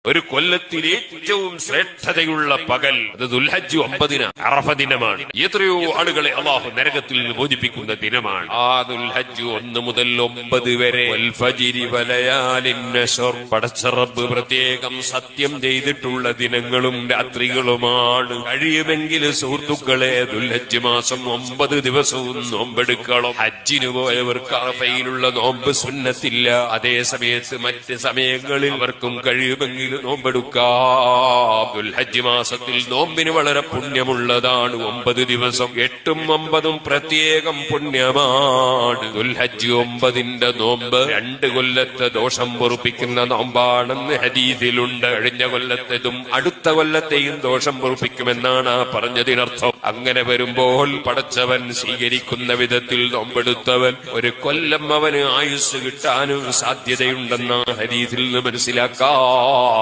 ഒരു കൊല്ലത്തിൽ ഏറ്റവും ശ്രേഷ്ഠതയുള്ള പകൽ അത് ദുൽഹജ്ജ് 9 അറഫ ദിനമാണ്. എത്രയോ ആളുകളെ അല്ലാഹു നരകത്തിൽ നിന്ന് മോചിപ്പിക്കുന്ന ദിനമാണ് ആ ദുൽഹജ്ജ് 1 മുതൽ 9 വരെ. പടച്ച റബ്ബ് പ്രത്യേകം സത്യം ചെയ്തിട്ടുള്ള ദിനങ്ങളും രാത്രികളുമാണ്. കഴിയുമെങ്കിൽ സുഹൃത്തുക്കളെ ദുൽഹജ്ജ് മാസം 9 ദിവസവും നോമ്പെടുക്കണം. ഹജ്ജിന് പോയവർക്ക് അറഫയിലുള്ള നോമ്പ് സുന്നത്തില്ല. അതേ സമയത്ത് മറ്റ് സമയങ്ങളിൽ അവർക്കും കഴിയുമെങ്കിൽ നോമ്പെടുക്കാം. ദുൽഹജ്ജ് മാസത്തിൽ നോമ്പിന് വളരെ പുണ്യമുള്ളതാണ്. 9 ദിവസം 8ഉം 9ഉം പ്രത്യേകം പുണ്യമാണ്. ദുൽഹജ്ജ് 9ന്റെ നോമ്പ് 2 കൊല്ലത്തെ ദോഷം പൊറുപ്പിക്കുന്ന നോമ്പാണെന്ന് ഹദീസിലുണ്ട്. കഴിഞ്ഞ കൊല്ലത്തേതും അടുത്ത കൊല്ലത്തെയും ദോഷം പൊറുപ്പിക്കുമെന്നാണ് ആ പറഞ്ഞതിനർത്ഥം. അങ്ങനെ വരുമ്പോൾ പടച്ചവൻ സ്വീകരിക്കുന്ന വിധത്തിൽ നോമ്പെടുത്തവൻ 1 കൊല്ലം അവന് ആയുസ് കിട്ടാനും സാധ്യതയുണ്ടെന്ന ഹദീസിൽ നിന്ന് മനസ്സിലാക്കാം.